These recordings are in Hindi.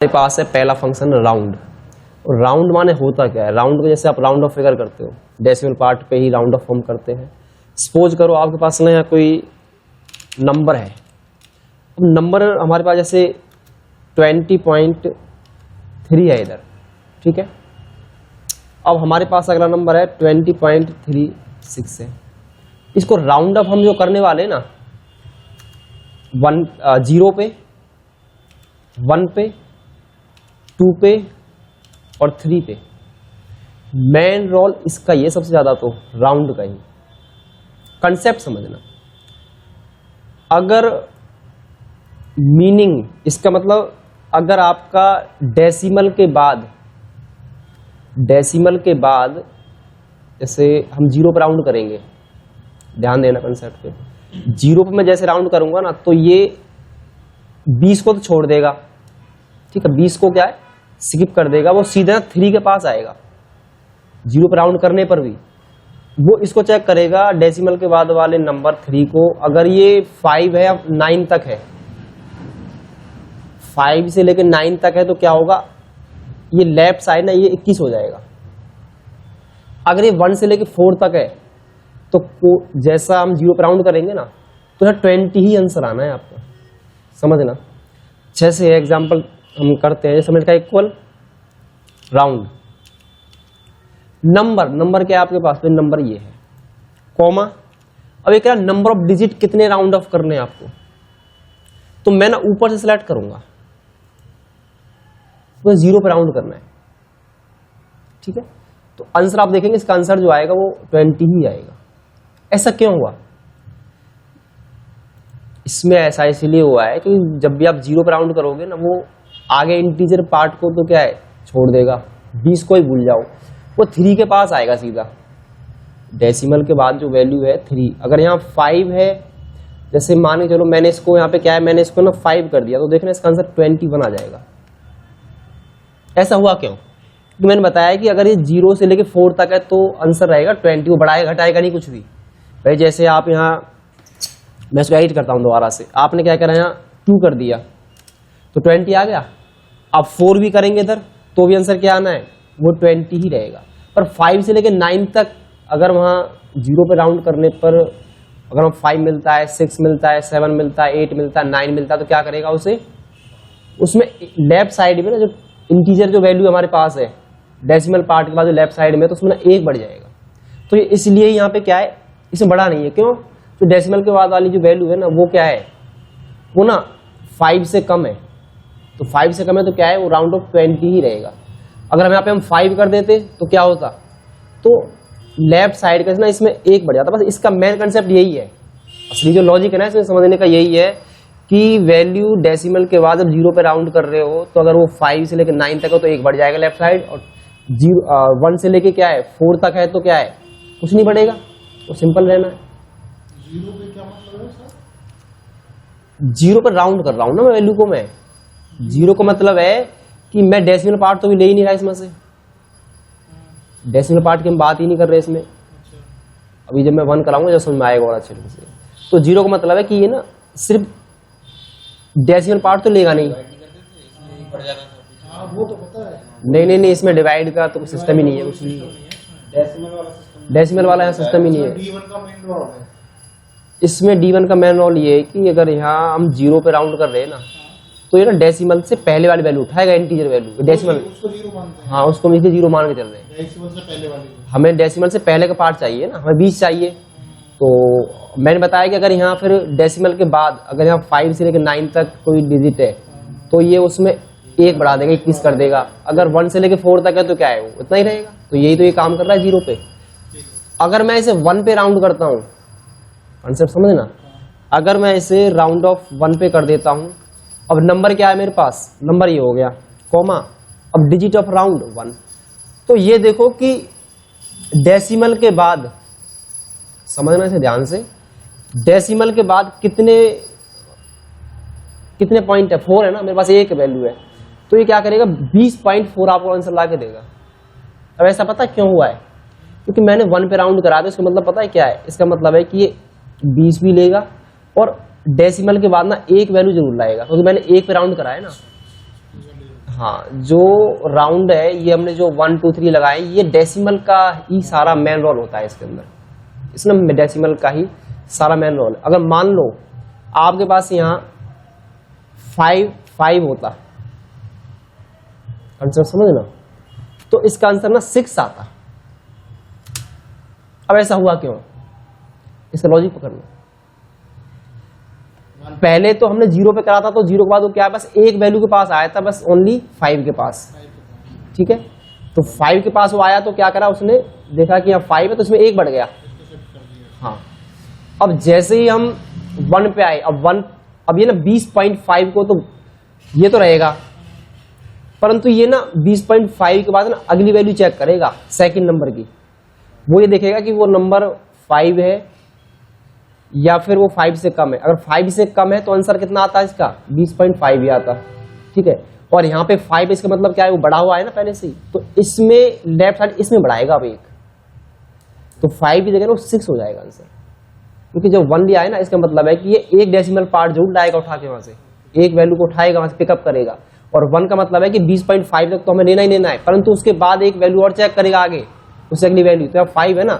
हमारे पास है पहला फंक्शन राउंड। और राउंड माने होता क्या है? राउंड को जैसे आप राउंड ऑफ फिगर करते हो, डेसिमल पार्ट पे ही राउंड ऑफ हम करते हैं। सपोज करो आपके पास ना यहाँ कोई नंबर है। अब नंबर हमारे पास जैसे 20.3 है इधर, ठीक है। अब हमारे पास अगला नंबर है 20.36 है। इसको राउंड ऑफ हम जो करने वाले ना 0 पे, 1 पे, 2 पे और 3 पे। मेन रोल इसका ये सबसे ज्यादा तो राउंड का ही। कंसेप्ट समझना, अगर मीनिंग इसका मतलब अगर आपका डेसिमल के बाद जैसे हम 0 पर राउंड करेंगे, ध्यान देना कंसेप्ट पे। 0 पे मैं जैसे राउंड करूंगा ना तो ये 20 को तो छोड़ देगा, ठीक है। 20 को क्या है स्किप कर देगा, वो सीधा 3 के पास आएगा। 0 पर राउंड करने पर भी वो इसको चेक करेगा डेसिमल के बाद वाले नंबर 3 को। अगर ये 5 है, अब 9 तक है, 5 से लेकर 9 तक है तो क्या होगा, ये लेफ्ट साइड ना ये 21 हो जाएगा। अगर ये 1 से लेकर 4 तक है तो जैसा हम 0 पर राउंड करेंगे ना तो यहाँ 20 ही आंसर आना है आपका, समझना। जैसे एग्जांपल हम करते हैं, जैसे का इक्वल राउंड नंबर क्या है आपके पास, नंबर ये है, कॉमा। अब एक नंबर ऑफ डिजिट कितने राउंड ऑफ करने हैं आपको, तो मैं ना ऊपर से सिलेक्ट करूंगा, तो 0 पे राउंड करना है, ठीक है। तो आंसर आप देखेंगे इसका आंसर जो आएगा वो 20 ही आएगा। ऐसा क्यों हुआ? इसमें ऐसा इसलिए हुआ है कि जब भी आप 0 पे राउंड करोगे ना, वो आगे इंटीजर पार्ट को तो क्या है छोड़ देगा, 20 को ही भूल जाओ, वो 3 के पास आएगा सीधा। डेसिमल के बाद जो वैल्यू है 3, अगर यहाँ 5 है, जैसे मान के चलो मैंने इसको यहाँ पे क्या है, मैंने इसको ना 5 कर दिया, तो देखना इसका आंसर 21 आ जाएगा। ऐसा हुआ क्यों? तो मैंने बताया कि अगर ये 0 से लेके 4 तक है तो आंसर रहेगा 20, वो बढ़ाएगा घटाएगा नहीं कुछ भी। भाई जैसे आप यहाँ, मैं इसको एडिट करता हूँ दोबारा से, आपने क्या करा यहाँ 2 कर दिया तो 20 आ गया। आप 4 भी करेंगे इधर तो भी आंसर क्या आना है, वो 20 ही रहेगा। पर 5 से लेके 9 तक अगर वहाँ 0 पे राउंड करने पर अगर हम 5 मिलता है, 6 मिलता है, 7 मिलता है, 8 मिलता है, 9 मिलता है, तो क्या करेगा उसे, उसमें लेफ्ट साइड में ना जो इंटीजर जो वैल्यू हमारे पास है डेसिमल पार्ट के बाद जो लेफ्ट साइड में, तो उसमें ना 1 बढ़ जाएगा। तो ये इसलिए यहाँ पे क्या है, इसमें बढ़ा नहीं है। क्यों? तो डेसिमल के बाद वाली जो वैल्यू है ना वो क्या है, वो ना 5 से कम है। तो 5 से कम है तो क्या है, वो राउंड ऑफ 20 ही रहेगा। अगर हम यहाँ पे हम 5 कर देते तो क्या होता, तो लेफ्ट साइड का ना इसमें 1 बढ़ जाता। बस इसका मेन कंसेप्ट यही है, असली जो लॉजिक है ना इसमें समझने का यही है कि वैल्यू डेसिमल के बाद जब 0 पे राउंड कर रहे हो तो अगर वो 5 से लेकर 9 तक हो तो 1 बढ़ जाएगा लेफ्ट साइड, और 1 से लेके क्या है 4 तक है तो क्या है कुछ नहीं बढ़ेगा, तो सिंपल रहना है। 0 पे क्या मतलब है सर? 0 पर राउंड कर रहा हूं ना मैं वैल्यू को, मैं 0 का मतलब है कि मैं डेसिमल पार्ट तो भी ले ही नहीं रहा इसमें से, डेसिमल पार्ट की हम बात ही नहीं कर रहे इसमें। अभी जब मैं 1 कराऊंगा जब समझ में आएगा और अच्छे से। तो 0 का मतलब है कि ये ना सिर्फ डेसिमल पार्ट तो लेगा नहीं। हाँ वो तो पता है। नहीं, इसमें डिवाइड का तो सिस्टम ही नहीं है, कुछ नहीं है। डेसिमल वाला यहाँ सिस्टम ही नहीं है। D1 का मेन रोल है इसमें D1 का मेन रोल ये है कि अगर यहाँ हम 0 पे राउंड कर रहे हैं ना तो ये ना डेसिमल से पहले वाली वैल्यू उठाएगा, इंटीजर वैल्यू डेसिमल, उसको 0 मानते हैं। हाँ उसको हम 0 मान के चल रहे हैं। डेसिमल से पहले वाली को। हमें डेसिमल से पहले का पार्ट चाहिए ना, हमें 20 चाहिए। तो मैंने बताया कि अगर यहाँ फिर डेसिमल के बाद अगर यहाँ 5 से लेकर 9 तक कोई डिजिट है तो ये उसमें 1 बढ़ा देगा, 21 कर देगा। अगर 1 से लेकर 4 तक है तो क्या है वो उतना ही रहेगा। तो यही तो ये काम कर रहा है 0 पे। अगर मैं इसे 1 पे राउंड करता हूँ, कॉन्सेप्ट समझना, अगर मैं इसे राउंड ऑफ 1 पे कर देता हूँ, अब नंबर क्या है मेरे पास, नंबर ये हो गया, कॉमा, अब डिजिट ऑफ राउंड 1। तो ये देखो कि डेसिमल के बाद, समझना इसे ध्यान से, डेसिमल के बाद कितने पॉइंट है, 4 है ना, मेरे पास 1 वैल्यू है, तो ये क्या करेगा 20.4 आपको आंसर ला के देगा। अब ऐसा पता क्यों हुआ है, क्योंकि मैंने 1 पे राउंड करा दिया। इसका मतलब पता है क्या है, इसका मतलब है कि ये 20 भी लेगा और डेसिमल के बाद ना एक वैल्यू जरूर लाएगा, क्योंकि मैंने 1 पे राउंड करा है ना। हाँ, जो राउंड है ये हमने जो 1 2 3 लगाए, ये डेसिमल का ही सारा मेन रोल होता है इसके अंदर, इसमें डेसिमल का ही सारा मेन रोल। अगर मान लो आपके पास यहाँ 5 होता, आंसर समझना, तो इसका आंसर ना 6 आता। अब ऐसा हुआ क्यों, इसका लॉजिक पकड़ना। पहले तो हमने 0 पे करा था, तो 0 के बाद वो क्या है, बस एक वैल्यू के पास आया था, बस ओनली 5 के पास, ठीक है। तो 5 के पास वो आया, तो क्या करा उसने, देखा कि यहाँ 5 है तो इसमें 1 बढ़ गया। हाँ, अब जैसे ही हम 1 पे आए, अब ये ना 20.5 को, तो ये तो रहेगा, परंतु ये ना 20.5 के बाद ना अगली वैल्यू चेक करेगा सेकंड नंबर की। वो ये देखेगा कि वो नंबर 5 है या फिर वो 5 से कम है। अगर 5 से कम है तो आंसर कितना आता है इसका, 20.5 ही आता, ठीक है। और यहाँ पे 5, इसका मतलब क्या है, वो बढ़ा हुआ है ना पहले से ही, तो इसमें लेफ्ट साइड इसमें बढ़ाएगा अब 1, तो 5 की जगह वो 6 हो जाएगा आंसर। क्योंकि जब 1 लिया है ना, इसका मतलब है कि ये एक डेसिमल पार्ट जरूर लाएगा उठा के, वहां से एक वैल्यू को उठाएगा, वहां से पिकअप करेगा। और 1 का मतलब है कि 20.5 तक तो हमें लेना ही लेना है, परंतु उसके बाद एक वैल्यू और चेक करेगा आगे, उससे अगली वैल्यू। तो 5 है ना,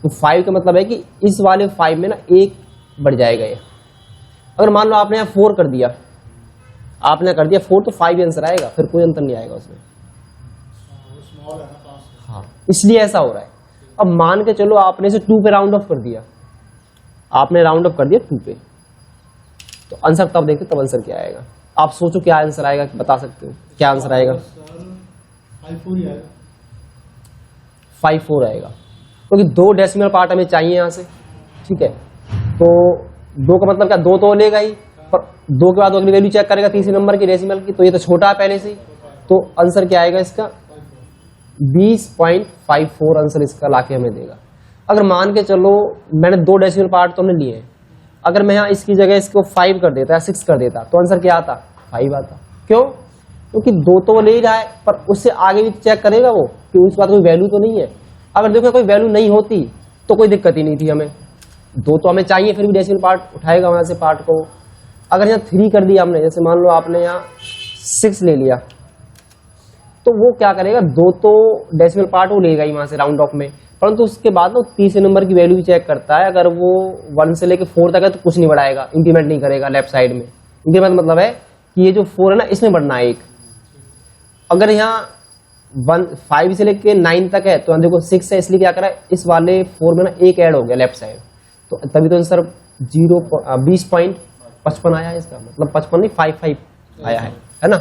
तो 5 का मतलब है कि इस वाले 5 में ना 1 बढ़ जाएगा ये। अगर मान लो आपने यहाँ 4 कर दिया, आपने कर दिया 4, तो 5 आंसर आएगा, फिर कोई अंतर नहीं आएगा उसमें। हाँ, इसलिए ऐसा हो रहा है। अब मान के चलो आपने इसे 2 पे राउंड ऑफ कर दिया, आपने राउंड ऑफ कर दिया 2 पे, तो आंसर तब देखते तब आंसर क्या आएगा। आप सोचो क्या आंसर आएगा, बता सकते हो क्या आंसर आएगा? 5-4 आएगा, क्योंकि 2 डेसिमल पार्ट हमें चाहिए यहां से, ठीक है। तो 2 का मतलब क्या, 2 तो लेगा ही, पर 2 के बाद अगली वैल्यू चेक करेगा तीसरे नंबर की डेसिमल की, तो ये तो छोटा है पहले से ही, तो आंसर क्या आएगा इसका, 20.54 आंसर इसका लाके हमें देगा। अगर मान के चलो मैंने 2 डेसिमल पार्ट तो हमने लिए हैं, अगर मैं यहाँ इसकी जगह इसको 5 कर देता या 6 कर देता, तो आंसर क्या आता, 5 आता। क्यों? क्योंकि 2 तो वो ले ही रहा है, पर उससे आगे भी चेक करेगा वो कि उसके बाद कोई वैल्यू तो नहीं है। अगर देखो कोई वैल्यू नहीं होती तो कोई दिक्कत ही नहीं थी, हमें 2 तो हमें चाहिए, फिर भी डेसिमल पार्ट उठाएगा वहां से पार्ट को। अगर यहाँ 3 कर दिया हमने, जैसे मान लो आपने यहाँ 6 ले लिया, तो वो क्या करेगा, 2 तो डेसिमल पार्ट वो लेगा ही वहां से राउंड ऑफ में, परंतु उसके बाद वो तीसरे नंबर की वैल्यू भी चेक करता है। अगर वो 1 से लेके 4 तक है तो कुछ नहीं बढ़ाएगा, इंक्रीमेंट नहीं करेगा लेफ्ट साइड में। इंक्रीमेंट मतलब है कि ये जो 4 है ना, इसमें बढ़ना है 1। अगर यहाँ 5 से लेके 9 तक है, तो देखो 6 है, इसलिए क्या करा, इस वाले 4 में ना 1 ऐड हो गया लेफ्ट साइड, तो तभी तो आंसर 20.55 आया है। इसका मतलब 55 नहीं 55 आया है ना।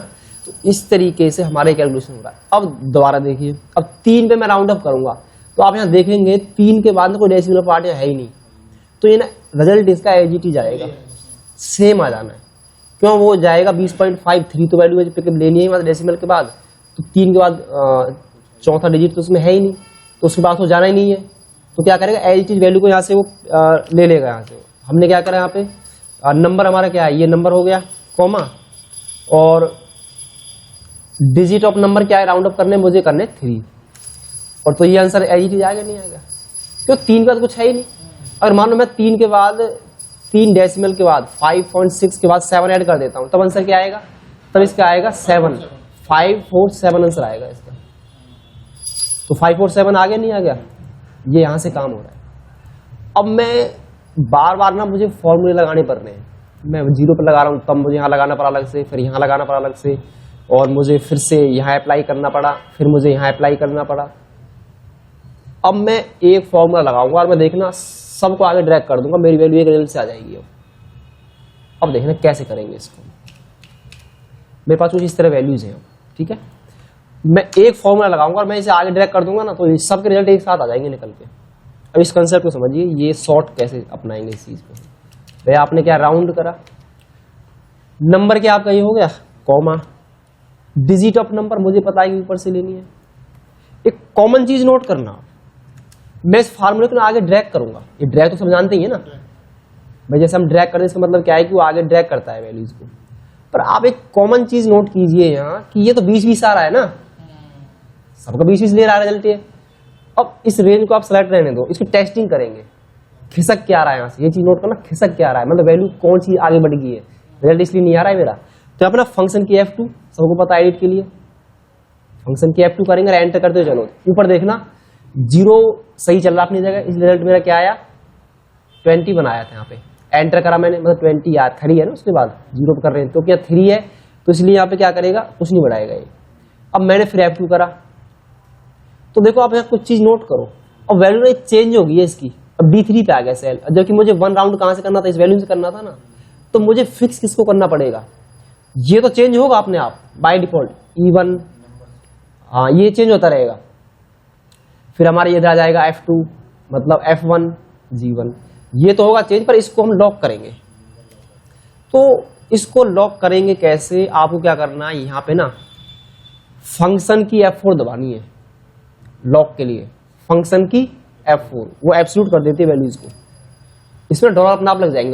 तो इस तरीके से हमारे कैलकुलेशन हो रहा है। अब दोबारा देखिए, अब 3 पे मैं राउंड अप करूंगा, तो आप यहाँ देखेंगे 3 के बाद कोई डेसिमल पार्ट है ही नहीं, तो ये ना रिजल्ट इसका एजीटी जाएगा, सेम आ जाना है। क्यों? वो जाएगा 20.53, तो वैल्यू पिकअप लेनी है डेसिमल के बाद, तो 3 के बाद चौथा डिजिट तो उसमें है ही नहीं, तो उसके बाद तो जाना ही नहीं है। तो क्या करेगा, एजीटी वैल्यू को यहाँ से वो ले लेगा। यहाँ से हमने क्या करा, यहाँ पे नंबर हमारा क्या है, ये नंबर हो गया कॉमा, और डिजिट ऑफ नंबर क्या है, राउंड अप करने मुझे करने 3, और तो ये आंसर एजीटी आएगा नहीं आएगा, क्यों? 3 का तो कुछ है ही नहीं। अगर मान लो मैं 3 के बाद 3 डेसिमल के बाद 5.6 के बाद 7 ऐड कर देता हूं, तब आंसर क्या आएगा, तब इसका आएगा 7, 547 आंसर आएगा इसका। तो 547 आगे नहीं आ गया, ये यहां से काम हो रहा है। अब मैं बार बार ना मुझे फॉर्मूले लगाने पड़ रहे हैं, मैं 0 पर लगा रहा हूं, तब मुझे यहाँ लगाना पड़ा अलग से, फिर यहाँ लगाना पड़ा अलग से, और मुझे फिर से यहाँ अप्लाई करना पड़ा, फिर मुझे यहाँ अप्लाई करना पड़ा। अब मैं एक फॉर्मूला लगाऊंगा और मैं देखना सबको आगे ड्रैग कर दूंगा, मेरी वैल्यू एक रिजल्ट से आ जाएगी। अब देखना कैसे करेंगे इसको। मेरे पास कुछ इस तरह वैल्यूज हैं, ठीक है। मैं एक फॉर्मूला लगाऊंगा और मैं इसे आगे ड्रैग कर दूंगा ना, तो सबके रिजल्ट एक साथ आ जाएंगे निकल के। अब इस कंसेप्ट को समझिए, ये शॉर्ट कैसे अपनाएंगे इस चीज को। भाई आपने क्या राउंड करा, नंबर क्या आपका ये हो गया कॉमा, डिजिट ऑफ नंबर मुझे पता है कि ऊपर से लेनी है। एक कॉमन चीज नोट करना, मैं इस फार्मूले को आगे ड्रैग करूंगा। ये ड्रैग तो सब जानते ही है ना भाई, जैसे हम ड्रैग करते हैं इसका मतलब क्या है कि वो आगे ड्रैग करता है वैल्यूज को। पर आप एक कॉमन चीज नोट कीजिए यहाँ कि ये तो 20-20 आ रहा है ना, सबका 20-20 ले रहा है रिजल्ट ये। अब इस रेंज को आप सेलेक्ट रहने दो, इसकी टेस्टिंग करेंगे, खिसक क्या आ रहा है यहाँ से, ये चीज नोट करना, खिसक क्या आ रहा है, मतलब वैल्यू कौन सी आगे बढ़ गई है, रिजल्ट इसलिए नहीं आ रहा है मेरा। तो अपना फंक्शन की F2 सबको पता है एडिट के लिए। फंक्शन की F2 करेंगे, एंटर करते हुए चलो, ऊपर देखना 0 सही चल रहा अपनी जगह, इस रिजल्ट मेरा क्या आया 20 बनाया था यहाँ पे, एंटर करा मैंने, मतलब 20 यार खड़ी है ना, उसके बाद 0 पे कर रहे हैं तो क्या 3 है, तो इसलिए यहाँ पे क्या करेगा, कुछ नहीं बढ़ाएगा ये। अब मैंने फिर F2 करा, तो देखो आप यहाँ कुछ चीज नोट करो, अब वैल्यू ना चेंज होगी है इसकी, अब D3 पे आ गया सेल, जबकि मुझे 1 राउंड कहाँ से करना था, इस वैल्यू से करना था ना, तो मुझे फिक्स किसको करना पड़ेगा, ये तो चेंज होगा अपने आप बाय डिफॉल्ट E1, हाँ ये चेंज होता रहेगा। फिर हमारे इधर आ जाएगा F2 मतलब F1 G1, ये तो होगा चेंज, पर इसको हम लॉक करेंगे। तो इसको लॉक करेंगे कैसे, आपको क्या करना है, यहाँ पे ना फंक्शन की F4 दबानी है लॉक के लिए, फंक्शन की F4, वो एब्सोल्यूट कर देती है वैल्यूज को। इसमें डॉलर अपने आप लग जाएंगे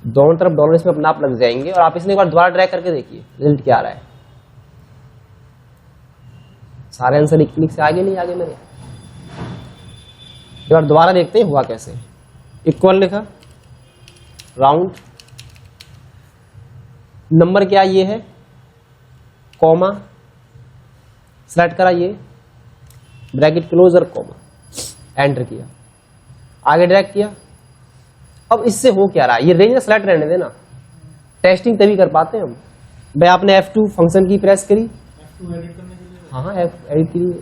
दोनों तरफ डॉलर इसमें अपने आप लग जाएंगे। और आप इसमें एक बार दोबारा ड्रैग करके देखिए रिजल्ट क्या आ रहा है, सारे आंसर एक क्लिक से आगे नहीं आगे मेरे, एक बार दोबारा देखते हैं हुआ कैसे। इक्वल लिखा, राउंड, नंबर क्या ये है, कॉमा, सेलेक्ट करा ये, ब्रैकेट क्लोजर कॉमा, एंटर किया, आगे ड्रैग किया। अब इससे हो क्या रहा है, ये रेंज सेलेक्ट रहने देना, टेस्टिंग तभी कर पाते हैं हम। भाई आपने F2 फंक्शन की प्रेस करी, F2 एडिट करने के लिए, हाँ एडिट के लिए,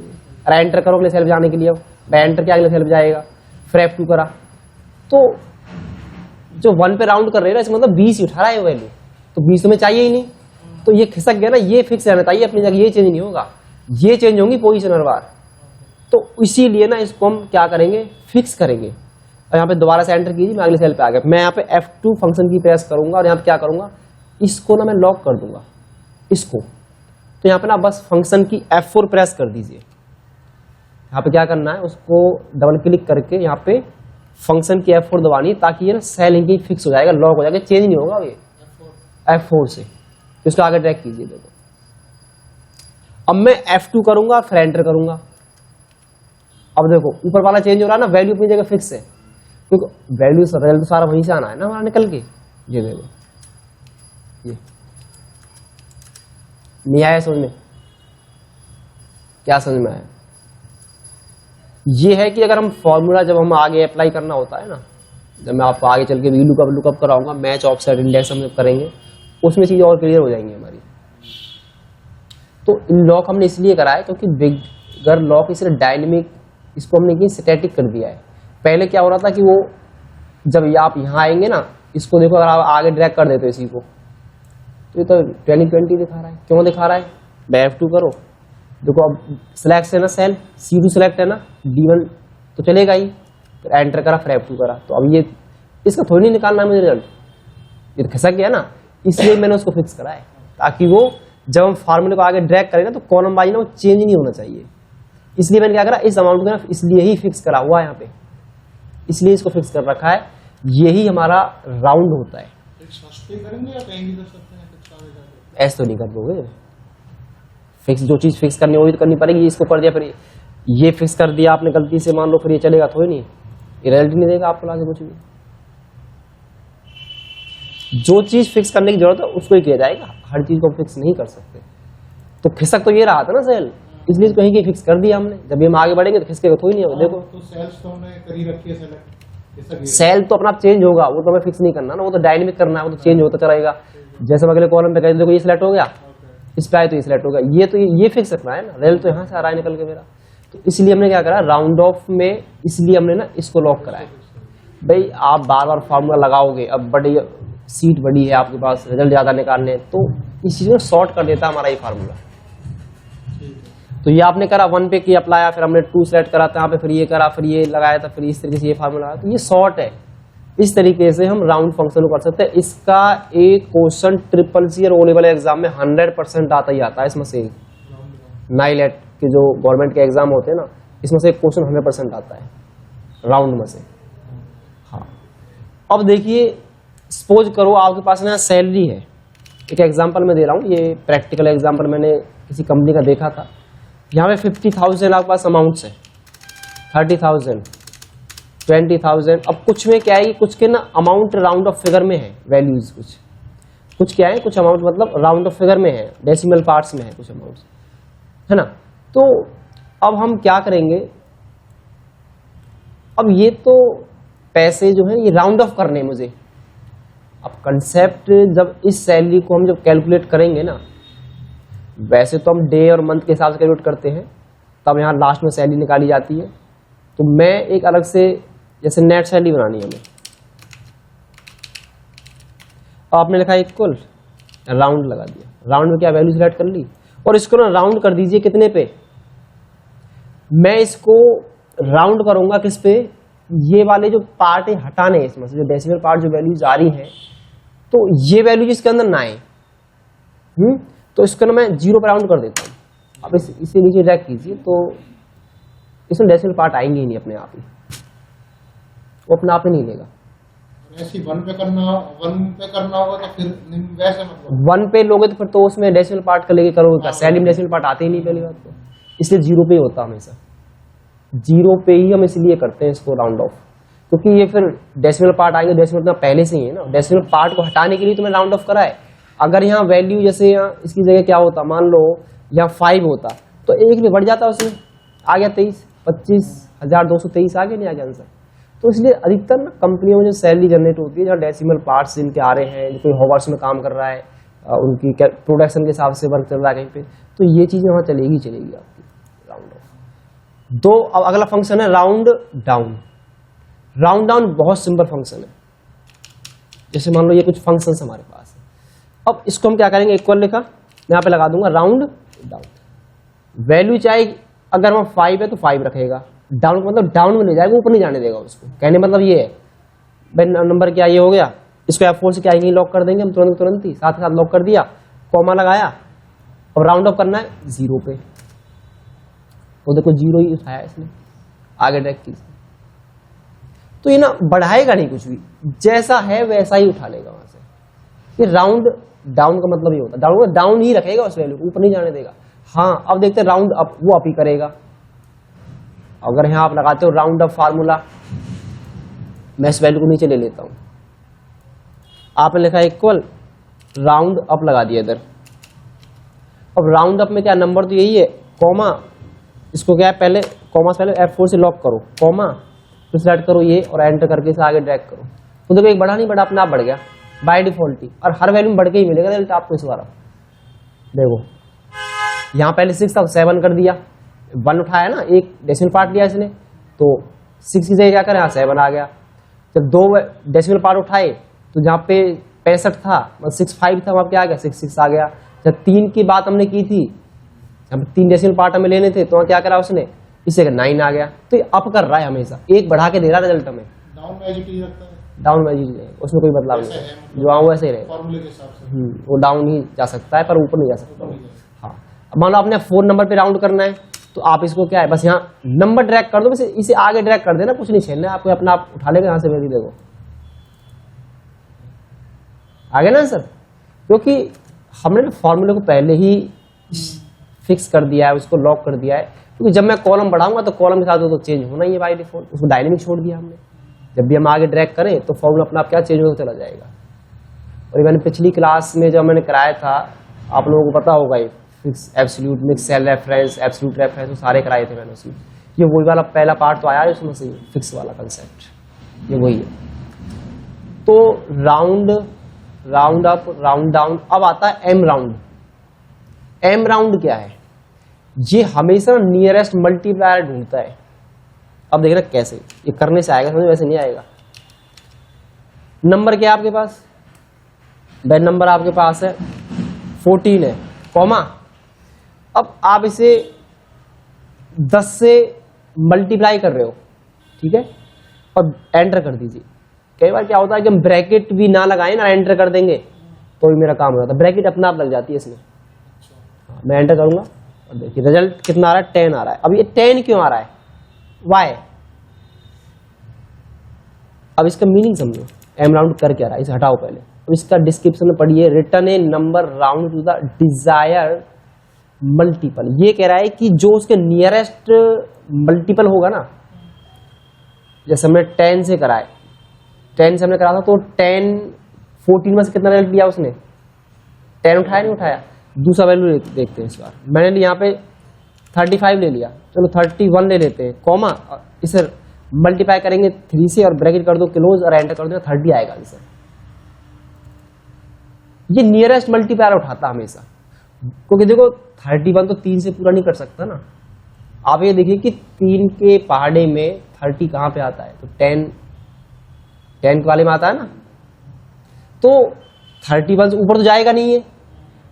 अरे एंटर करो अगले सेल पे जाने के लिए, भाई एंटर किया अगले सेल पे जाएगा, फिर F2 करा, तो जो 1 पे राउंड कर रहे हैं ना, इसका मतलब 20 ही उठा रहा है वैल्यू, तो 20 तो में चाहिए ही नहीं, तो ये खिसक गया ना, ये फिक्स रहना चाहिए अपनी जगह, ये चेंज नहीं होगा, ये चेंज होंगी पोजीशन हर बार। तो इसीलिए ना इसको हम क्या करेंगे, फिक्स करेंगे। और यहाँ पे दोबारा से एंटर कीजिए, मैं अगले सेल पे आ गया, मैं यहाँ पे F2 फंक्शन की प्रेस करूंगा और यहाँ पे क्या करूंगा, इसको ना मैं लॉक कर दूंगा इसको। तो यहाँ पे ना बस फंक्शन की F4 प्रेस कर दीजिए, यहाँ पे क्या करना है, उसको डबल क्लिक करके यहाँ पे फंक्शन की F4 दबानी, ताकि ये ना सेल लिंकिंग फिक्स हो जाएगा, लॉक हो जाएगा, चेंज नहीं होगा ये F4 से। तो इसको आगे ड्रैग कीजिए, देखो अब मैं F2 करूंगा फिर एंटर करूंगा, अब देखो ऊपर वाला चेंज हो रहा है ना, वैल्यू अपनी जगह फिक्स है, क्योंकि वैल्यू रिजल्ट तो सारा वहीं से आना है ना हमारा निकल के। ये देखो ये नहीं आया समझ में, क्या समझ में आया, ये है कि अगर हम फॉर्मूला जब हम आगे अप्लाई करना होता है ना, जब मैं आपको आगे चल के वी लुकअप कराऊंगा, मैच ऑफसेट इंडेक्स हम करेंगे, उसमें चीजें और क्लियर हो जाएंगी हमारी। तो इन लॉक हमने इसलिए करा है क्योंकि बिगर लॉक इसलिए डायनेमिक, इसको हमने स्टैटिक कर दिया है। पहले क्या हो रहा था कि वो जब आप यहाँ आएंगे ना, इसको देखो अगर आप आगे ड्रैग कर देते हो इसी को, तो ये तो 2020 दिखा रहा है, क्यों दिखा रहा है, F2 करो, देखो अब सिलेक्ट है ना सेल, C2 सिलेक्ट है ना, D1 तो चलेगा ही, फिर एंटर करा फिर F2 करा, तो अब ये इसका थोड़ी नहीं निकालना है मुझे रिजल्ट, ये तो खिसक गया ना, इसलिए मैंने उसको फिक्स करा है, ताकि वो जब हम फार्मूले को आगे ड्रैग करेंगे तो कॉलम वाइज ना वो चेंज नहीं होना चाहिए। इसलिए मैंने क्या करा, इस अमाउंट को ना इसलिए ही फिक्स करा हुआ है यहाँ पे, इसलिए इसको फिक्स कर रखा है, यही हमारा राउंड होता है। करेंगे या कहीं भी कर सकते हैं, ऐसे तो नहीं कर दोगे, फिक्स जो चीज फिक्स करनी वही तो करनी पड़ेगी। इसको कर दिया, फिर ये फिक्स कर दिया आपने गलती से, मान लो, फिर ये चलेगा थोड़ी नहीं, ये रिजल्ट नहीं देगा आपको आगे कुछ भी। जो चीज फिक्स करने की जरूरत है उसको ही किया जाएगा, हर चीज को फिक्स नहीं कर सकते। तो खिसक तो ये रहा था ना सेल, इसलिए कहीं की फिक्स कर दिया हमने, जब हम आगे बढ़ेंगे तो खिसकेगा थोड़ी नहीं होगा। देखो तो सेल्स तो हमने करी रखी है सेलेक्ट, सेल तो अपना चेंज होगा, वो तो हमें फिक्स नहीं करना ना, वो तो डायनेमिक करना है, वो तो चेंज होता चलेगा। जैसे हम अगले कॉलम पे गए, देखो ये सिलेक्ट हो गया, इस पे आए तो ये सिलेक्ट हो गया, ये फिक्स रखना है ना, रिजल्ट तो यहाँ से आ रहा है निकल के मेरा। तो इसलिए हमने क्या करा, राउंड ऑफ में इसलिए हमने ना इसको लॉक करा है। भाई आप बार बार फार्मूला लगाओगे, अब बड़ी सीट बड़ी है आपके पास, रिजल्ट ज्यादा निकालने, तो इस चीज को शॉर्ट कर देता है हमारा ये फार्मूला। तो ये आपने करा 1 पे की अप्लाई, फिर हमने 2 सेलेक्ट करा था यहाँ पे, फिर ये करा, फिर ये लगाया था, फिर इस तरीके से ये फार्मूला लगाया, तो ये शॉर्ट है। इस तरीके से हम राउंड फंक्शन को कर सकते हैं। इसका एक क्वेश्चन CCC और O लेवल एग्जाम में 100% आता ही आता है। इसमें से नाइलेट के जो गवर्नमेंट के एग्जाम होते हैं ना, इसमें से एक क्वेश्चन 100% आता है राउंड में से। हाँ, अब देखिए सपोज करो आपके पास ना सैलरी है, एक एग्जांपल मैं दे रहा हूँ, ये प्रैक्टिकल एग्जांपल मैंने किसी कंपनी का देखा था। यहाँ पे 50,000 आपके पास अमाउंट्स है, 30,000, 20,000। अब कुछ में क्या है कि कुछ के ना अमाउंट राउंड ऑफ फिगर में है, वैल्यूज कुछ, कुछ क्या है, कुछ अमाउंट मतलब राउंड ऑफ फिगर में है, डेसिमल पार्ट्स में है कुछ अमाउंट्स, है ना। तो अब हम क्या करेंगे, अब ये तो पैसे जो है ये राउंड ऑफ करने हैं मुझे। अब कंसेप्ट जब इस सैलरी को हम जब कैलकुलेट करेंगे ना, वैसे तो हम डे और मंथ के हिसाब से कैलकुलेट करते हैं, तब यहाँ लास्ट में सैलरी निकाली जाती है। तो मैं एक अलग से जैसे नेट सैलरी बनानी है हमें, आपने लिखा इक्वल राउंड लगा दिया, राउंड में क्या वैल्यू सिलेक्ट कर ली और इसको ना राउंड कर दीजिए कितने पे, मैं इसको राउंड करूंगा किस पे, ये वाले जो पार्ट है हटाने, इसमें से जो डेसिमल पार्ट जो वैल्यूज आ रही हैं, तो ये वैल्यू जिसके अंदर ना आए, तो इसको ना मैं 0 पर राउंड कर देता हूं। अब इसे नीचे ड्रैग कीजिए तो इसमें डेसिमल पार्ट आएंगे ही नहीं अपने आप ही, वो अपने आप ही नहीं लेगा। ऐसी 1 पे करना होगा तो फिर वैसे मतलब 1 पे लोगे तो फिर तो उसमें डेसिमल पार्ट का लेके करोगे क्या, सैलरी में डेसिमल पार्ट आते ही नहीं पहली बात तो, इसलिए 0 पे ही होता हमेशा, 0 पे ही हम इसलिए करते हैं इसको राउंड ऑफ, क्योंकि ये फिर डेसिमल पार्ट आएंगे, डेसिमल तो पहले से ही है ना, डेसिमल पार्ट को हटाने के लिए तो मैं राउंड ऑफ करा है। अगर यहाँ वैल्यू जैसे यहाँ इसकी जगह क्या होता, मान लो यहाँ 5 होता तो 1 भी बढ़ जाता, उसमें आ गया 23, 25,223 आ गया, नहीं आ गया आंसर। तो इसलिए अधिकतर ना कंपनियों में जो सैलरी जनरेट होती है, जहाँ डेसिमल पार्ट्स इनके आ रहे हैं, कोई हॉवर्स में काम कर रहा है, उनकी प्रोडक्शन के हिसाब से वर्क चल रहा है कहीं पे, तो ये चीजें वहाँ चलेगी आपकी राउंड ऑफ। दो, अब अगला फंक्शन है राउंड डाउन। राउंड डाउन बहुत सिंपल फंक्शन है। जैसे मान लो ये कुछ फंक्शन हमारे पास है, अब इसको हम क्या करेंगे, इक्वल लिखा, मैं यहाँ पे लगा दूंगा राउंड डाउन। वैल्यू चाहे अगर वहाँ 5 है तो 5 रखेगा, डाउन मतलब डाउन में ले जाएगा, ऊपर नहीं जाने देगा उसको। कहने मतलब ये है भाई नंबर क्या ये हो गया, इसको F4 से क्या यही लॉक कर देंगे हम तुरंत ही, साथ साथ लॉक कर दिया, कॉमा लगाया, अब राउंड ऑफ करना है 0 पे, तो देखो 0 ही उठाया इसने, आगे ड्रैग की, तो ये ना बढ़ाएगा नहीं कुछ भी, जैसा है वैसा ही उठा लेगा वहां से। ये राउंड डाउन का मतलब ये होता है, डाउन ही रखेगा उस वैल्यू को, ऊपर नहीं जाने देगा। हाँ अब देखते हैं राउंड अप, वो अप ही करेगा। अगर यहां आप लगाते हो राउंड अप फार्मूला, मैं इस वैल्यू को नीचे ले लेता हूं, आपने लिखा इक्वल राउंड अप लगा दिया इधर। अब राउंड अप में क्या, नंबर तो यही है, कॉमा, इसको क्या है पहले कॉमा से पहले F4 से लॉक करो, कॉमा फिर सेलेक्ट करो ये और एंटर करके इसे आगे ड्रैग करो, तो देखो एक बढ़ा नहीं बढ़ा, अपने आप बढ़ गया बाय डिफॉल्ट ही, और हर वैल्यू में बढ़ के ही मिलेगा रिजल्ट आपको इस बार। देखो यहाँ पहले 6 था 7 कर दिया, 1 उठाया ना, एक डेसिमल पार्ट लिया इसने, तो 6 की जगह क्या करें, यहाँ 7 आ गया। जब 2 डेसिमल पार्ट उठाए तो जहाँ पे 65 था, मतलब 65 था, वहाँ पे क्या आ गया 66 आ गया। जब 3 की बात हमने की थी, जब 3 डेसिमल पार्ट हमें लेने थे, तो वहाँ क्या करा उसने, इसे 9 आ गया। तो ये अप कर रहा है हमेशा, एक बढ़ा के दे रहा है रिजल्ट हमें। डाउन मैजिक ही रखता है, डाउन में उसमें कोई बदलाव नहीं, जो हाँ वैसे ही रहेगा, फॉर्मूले के हिसाब से वो डाउन ही जा सकता है पर ऊपर नहीं जा सकता। ऊपर नहीं जाएगा। हाँ अब मान लो आपने 4 नंबर पे राउंड करना है, तो आप इसको क्या है, बस यहाँ नंबर ड्रैग कर दो, बस इसे आगे ड्रैग कर देना, कुछ नहीं छेड़ना है आपको, अपना आप उठा लेगा यहाँ से वैल्यू। देखो आगे ना आंसर, क्योंकि हमने ना फॉर्मूले को पहले ही फिक्स कर दिया है, उसको लॉक कर दिया है, क्योंकि जब मैं कॉलम बढ़ाऊंगा तो कॉलम के साथ तो चेंज होना ही है बाय डिफॉल्ट, उसको डायनेमिक छोड़ दिया हमने। जब भी हम आगे ड्रैग करें तो फॉर्मूला अपना आप क्या चेंज होता चला जाएगा। और मैंने पिछली क्लास में जब मैंने कराया था, आप लोगों को पता होगा, fix absolute mix cell reference, absolute reference, वो सारे कराए थे मैंने उसमें। ये वही वाला पहला पार्ट तो आया है उसमें से, फिक्स वाला कंसेप्ट, ये वही है। तो round, round up, round down. अब आता है एम राउंड। एम राउंड क्या है, ये हमेशा नियरेस्ट मल्टीप्लायर ढूंढता है। अब देख रहे कैसे, ये करने से आएगा समझ, वैसे नहीं आएगा। नंबर क्या है आपके पास, बेड नंबर आपके पास है 14 है, कॉमा, अब आप इसे 10 से मल्टीप्लाई कर रहे हो, ठीक है, और एंटर कर दीजिए। कई बार क्या होता है कि हम ब्रैकेट भी ना लगाएं ना, एंटर कर देंगे तो भी मेरा काम हो जाता है, ब्रैकेट अपने आप लग जाती है इसमें। मैं एंटर करूंगा और देखिए रिजल्ट कितना आ रहा है, 10 आ रहा है। अब ये 10 क्यों आ रहा है, वाई। अब इसका मीनिंग समझो, एम राउंड कर क्या रहा है, इसे हटाओ पहले। अब इसका डिस्क्रिप्शन में पढ़िए, return A number round to the desired multiple. ये कह रहा है कि जो उसके नियरेस्ट मल्टीपल होगा ना, जैसे हमने 10 से कराए, 10 से हमने करा था, तो 10 14 में से कितना रिजल्ट लिया उसने, 10 उठाया नहीं उठाया, दूसरा वैल्यू देखते हैं इस बार। मैंने यहाँ पे 35 ले लिया, चलो 31 ले लेते हैं, कॉमा इसे मल्टीप्लाई करेंगे 3 से और ब्रैकेट कर दो क्लोज और एंटर कर दो, 30 आएगा आंसर। ये नियरेस्ट मल्टीप्लायर उठाता हमेशा, क्योंकि देखो 31 तो 3 से पूरा नहीं कर सकता ना। आप ये देखिए कि 3 के पहाड़े में 30 कहाँ पे आता है, तो 10 वाले में आता है ना, तो 31 से ऊपर तो जाएगा नहीं है।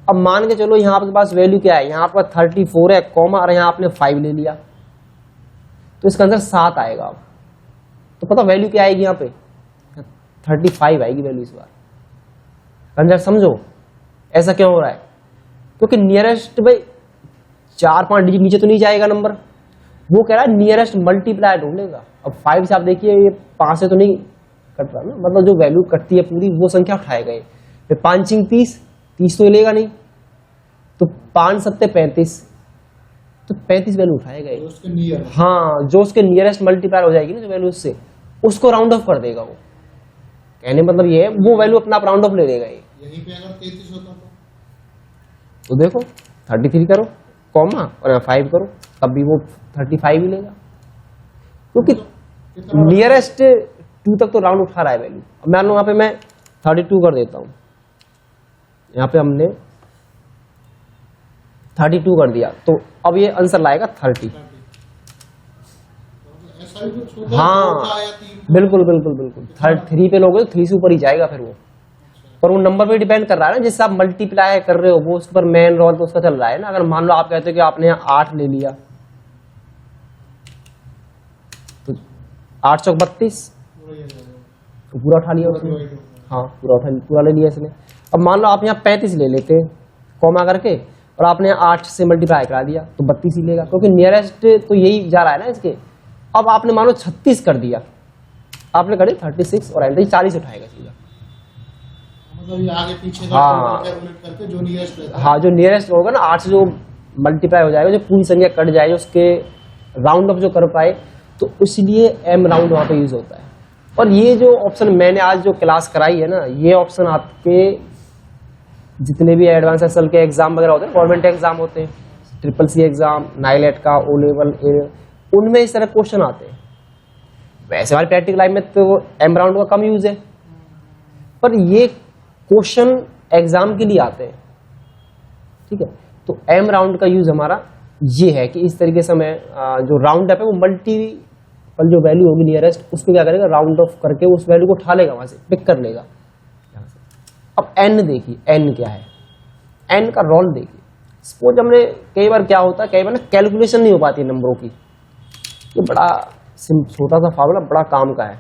अब मान के चलो यहाँ आपके पास वैल्यू क्या है, यहाँ आपका 34 है कॉमा और यहाँ आपने 5 ले लिया, तो इसका आंसर 7 आएगा। अब तो पता वैल्यू क्या आएगी, यहाँ पे 35 आएगी वैल्यू इस बार। आंसर समझो ऐसा क्यों हो रहा है, क्योंकि नियरेस्ट भाई 4-5 डिजिट नीचे तो नहीं जाएगा नंबर, वो कह रहा है नियरेस्ट मल्टीप्लायर ढूंढेगा। अब 5 से आप देखिए ये 5 से तो नहीं कट रहा ना, मतलब जो वैल्यू कटती है पूरी वो संख्या उठाएगा ये। 5 30 तो ये लेगा नहीं, तो 5 7 35, तो 35 वैल्यू उठाएगा ये। उसके नियर, हाँ, जो उसके नियरेस्ट मल्टीप्लायर हो जाएगी ना जो वैल्यू, उससे उसको राउंड ऑफ कर देगा वो। कहने मतलब ये है वो वैल्यू अपना राउंड ऑफ ले लेगा ये। यहीं पे अगर 33 होता तो देखो 33 करो कॉमा और यहाँ 5 करो, तब भी वो 35 ही लेगा, क्योंकि नियरेस्ट 2 तक तो राउंड उठा रहा है वैल्यू। अब मान लो यहाँ पे मैं 32 कर देता हूँ, यहाँ पे हमने 32 कर दिया, तो अब ये आंसर लाएगा 30। ऐसा ही कुछ होता है, हाँ 2 का या 3 बिल्कुल बिल्कुल बिल्कुल, 3 पे लोगे तो 3 से ऊपर ही जाएगा फिर वो। पर वो नंबर पे डिपेंड कर रहा है ना, जिससे आप मल्टीप्लाई कर रहे हो वो उसके ऊपर मेन रोल तो उसका चल रहा है ना। अगर मान लो आप कहते हो कि आपने यहाँ 8 ले लिया, तो 8 चौक 32, पूरा ही आ जाएगा। तो पूरा उठा लिया उसने। पूरा ही हाँ पूरा ले लिया इसने। अब मान लो आप यहाँ 35 ले लेते हैं कॉमा करके, और आपने 8 से मल्टीप्लाई करा दिया तो 32 ही लेगा, क्योंकि नियरेस्ट तो यही जा रहा है ना इसके। अब आपने मान लो 36 कर दिया, आपने करे 36 और एंड 40 उठाएगा सीधा। मतलब ये आगे पीछे हाँ। कैलकुलेट करके जो नियरेस्ट रहता है। हाँ, जो नियरेस्ट होगा ना 8 से जो मल्टीप्लाई हो जाएगा, जो पूरी संख्या कट जाएगी उसके राउंड ऑफ जो कर पाए, तो इसलिए एम राउंड वहाँ पे यूज होता है। और ये जो ऑप्शन मैंने आज जो क्लास कराई है ना, ये ऑप्शन आपके जितने भी एडवांस एक्सेल के एग्जाम वगैरह होते हैं, गवर्नमेंट एग्जाम होते हैं, CCC एग्जाम, नाइलेट का, ओ लेवल, उनमें इस तरह क्वेश्चन आते हैं। वैसे हमारी प्रैक्टिकल लाइफ में तो एम राउंड का कम यूज है, पर ये क्वेश्चन एग्जाम के लिए आते हैं, ठीक है। तो एम राउंड का यूज हमारा ये है कि इस तरीके से हमें जो राउंड अप है वो मल्टीपल जो वैल्यू होगी नियरेस्ट, उसको क्या करेगा, राउंड ऑफ करके उस वैल्यू को उठा लेगा, वहां से पिक कर लेगा। अब एन देखिए, एन क्या है, एन का रोल देखिए। सपोज हमने कई बार क्या होता है, कई बार ना कैलकुलेशन नहीं हो पाती नंबरों की, ये बड़ा छोटा सा फार्मूला बड़ा काम का है।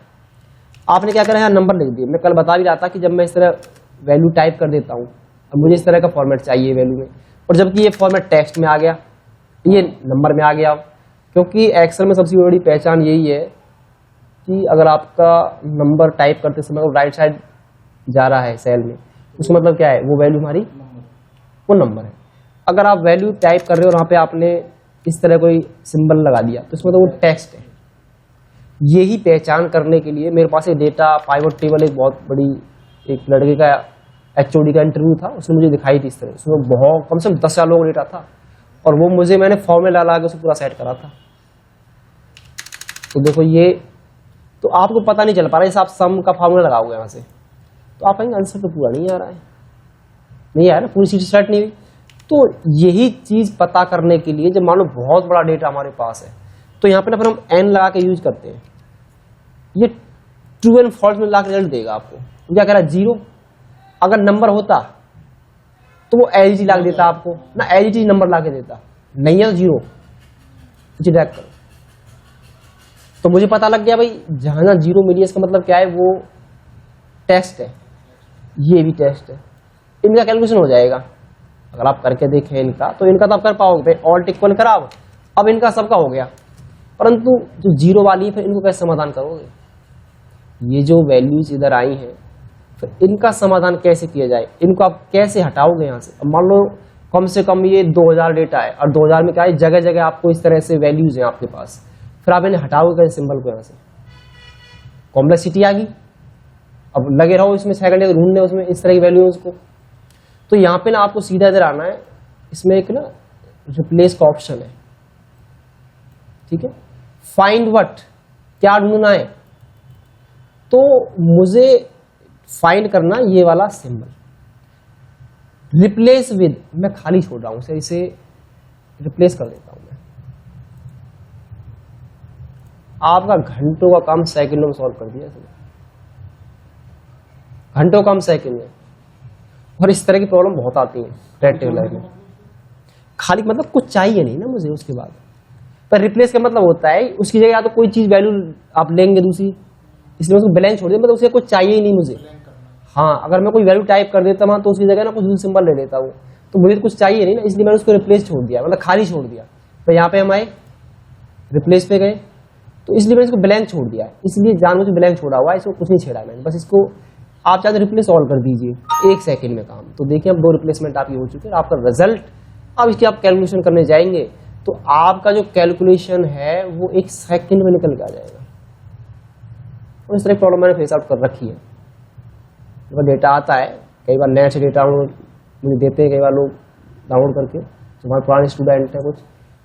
आपने क्या करा है, नंबर लिख दिए। मैं कल बता भी रहा था कि जब मैं इस तरह वैल्यू टाइप कर देता हूँ, अब मुझे इस तरह का फॉर्मेट चाहिए वैल्यू में, और जबकि ये फॉर्मेट टेक्स्ट में आ गया, ये नंबर में आ गया। क्योंकि एक्सेल में सबसे बड़ी पहचान यही है कि अगर आपका नंबर टाइप करते समय वो राइट साइड जा रहा है सेल में, उसका मतलब क्या है, वो वैल्यू हमारी वो नंबर है। अगर आप वैल्यू टाइप कर रहे हो और वहाँ पे आपने इस तरह कोई सिंबल लगा दिया, तो इसमें तो वो टेक्स्ट है। यही पहचान करने के लिए मेरे पास एक डेटा पाइवट टेबल, एक बहुत बड़ी एक लड़के का HOD का इंटरव्यू था, उसने मुझे दिखाई थी इस तरह। उसमें बहुत कम से कम 10,000 लोगों का डेटा था, और वो मुझे मैंने फॉर्मूला लगा के उसे पूरा सेट करा था। तो देखो ये, तो आपको पता नहीं चल पा रहा है, आप सम का फॉर्मूला लगाओगे यहाँ से, तो आप कहेंगे आंसर तो पूरा नहीं आ रहा है, नहीं आया ना, पूरी सीट सेट नहीं हुई। तो यही चीज पता करने के लिए, जब मान लो बहुत बड़ा डेटा हमारे पास है, तो यहाँ पे ना फिर हम एन लगा के यूज करते हैं। ये ट्रू एंड फॉल्स में ला के रिजल्ट देगा आपको। तो क्या कह रहा है, 0 अगर नंबर होता तो वो एलजी ला के देता आपको ना, एलजी नंबर ला के देता, नहीं है तो 0 डायरेक्ट करो। तो मुझे पता लग गया भाई जहां जहां 0 मिली है, इसका मतलब क्या है, वो टेस्ट है, ये भी टेस्ट है, इनका कैलकुलेशन हो जाएगा। अगर आप करके देखें इनका, तो इनका तो आप कर पाओगे, ऑल्ट इक्वल करा, अब इनका सबका हो गया, परंतु जो 0 वाली है, फिर इनको कैसे समाधान करोगे। ये जो वैल्यूज इधर आई हैं, फिर इनका समाधान कैसे किया जाए, इनको आप कैसे हटाओगे यहाँ से। अब मान लो कम से कम ये 2000 डेटा है, और 2000 में क्या है, जगह जगह आपको इस तरह से वैल्यूज हैं आपके पास, फिर आप इन्हें हटाओगे कैसे सिंबल को यहाँ से। कॉम्प्लेक्सिटी आ गई, अब लगे रहो इसमें सेकंड ढूंढने, उसमें इस तरह की वैल्यू उसको। तो यहाँ पे ना आपको सीधा इधर आना है, इसमें एक ना रिप्लेस का ऑप्शन है, ठीक है। फाइंड व्हाट, क्या ढूंढना है, तो मुझे फाइंड करना ये वाला सिंबल। रिप्लेस विद, मैं खाली छोड़ रहा हूं इसे रिप्लेस कर देता हूं मैं। आपका घंटों का काम सेकंडों में सॉल्व कर दिया इसने, घंटों काम सेकंड में। और इस तरह की प्रॉब्लम बहुत आती है क्रिएटिव लाइफ में। खाली मतलब कुछ चाहिए नहीं ना मुझे उसके बाद। पर रिप्लेस का मतलब होता है उसकी जगह या तो कोई चीज वैल्यू आप लेंगे दूसरी, इसलिए उसको ब्लैंक छोड़ दिया, मतलब उसे कुछ चाहिए ही नहीं मुझे। हाँ, अगर मैं कोई वैल्यू टाइप कर देता हूँ तो उसकी जगह ना कुछ दूसरा सिंबल ले लेता हूँ, तो मुझे तो कुछ चाहिए नहीं ना, इसलिए मैंने उसको रिप्लेस छोड़ दिया, मतलब खाली छोड़ दिया। तो यहाँ पे हम आए, रिप्लेस पे गए, तो इसलिए मैंने इसको ब्लैंक छोड़ दिया, इसलिए जानबूझ ब्लैंक छोड़ा हुआ है, इसको कुछ नहीं छेड़ा मैंने, बस इसको आप चाहते रिप्लेस ऑल कर दीजिए 1 सेकंड में काम। तो देखिए अब 2 रिप्लेसमेंट आपकी हो चुके हैं, आपका रिजल्ट। अब इसकी आप कैलकुलेशन करने जाएंगे तो आपका जो कैलकुलेशन है वो 1 सेकंड में निकल के आ जाएगा। और इस तरह की प्रॉब्लम मैंने फेस आउट कर रखी है। जब डेटा आता है, कई बार नेट से डेटा मुझे देते हैं, कई बार लोग डाउनलोड करके, जो हमारे पुराने स्टूडेंट हैं कुछ,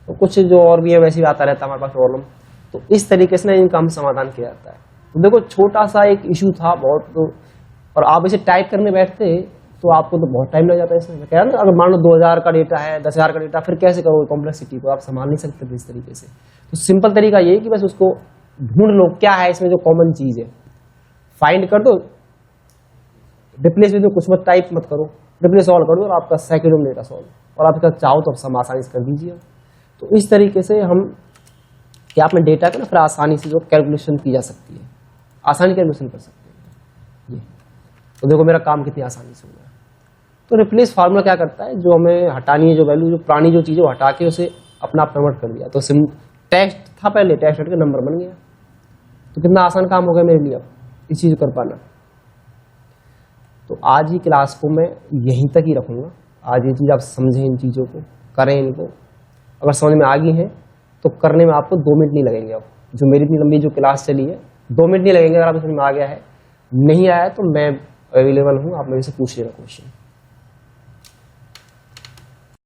तो कुछ जो और भी है वैसे भी आता रहता है हमारे पास प्रॉब्लम। तो इस तरीके से ना इनका हम समाधान किया जाता है। तो देखो छोटा सा एक इशू था बहुत, तो और आप इसे टाइप करने बैठते तो आपको तो बहुत टाइम लग जाता है इसमें। मैं कह रहा हूं ना, अगर मान लो 2000 का डेटा है, 10,000 का डेटा, फिर कैसे करोगे कॉम्प्लेक्सिटी को, आप संभाल नहीं सकते इस तरीके से। तो सिंपल तरीका ये है कि बस उसको ढूंढ लो क्या है इसमें जो कॉमन चीज है, फाइंड कर दो, रिप्लेस में कुछ मत टाइप मत करो, रिप्लेस ऑल कर दो और आपका सेकंड में डेटा सॉल्व। और आप चाहो तो आप आसानी से कर दीजिए। तो इस तरीके से हम क्या अपने डेटा का ना फिर आसानी से जो कैलकुलेशन की जा सकती है, आसानी कैलकुलेशन कर सकते हैं। ये तो देखो मेरा काम कितनी आसानी से हुआ है। तो रिप्लेस फार्मूला क्या करता है, जो हमें हटानी है जो वैल्यू, जो पुरानी जो चीज़ है वो हटा के उसे अपना आप कन्वर्ट कर दिया। तो टेक्स्ट था पहले, टेक्स्ट हट के नंबर बन गया। तो कितना आसान काम हो गया मेरे लिए अब इस चीज़ को कर पाना। तो आज ही क्लास को मैं यहीं तक ही रखूँगा। आज ये चीज़ आप समझें, इन चीज़ों को करें, इनको अगर समझ में आ गई है तो करने में आपको 2 मिनट नहीं लगेंगे। अब जो मेरी इतनी लंबी जो क्लास चली है 2 मिनट नहीं लगेंगे। अगर आपको समझ में आ गया है, नहीं आया तो मैं अवेलेबल हूँ, आप मेरे से पूछ लेना क्वेश्चन।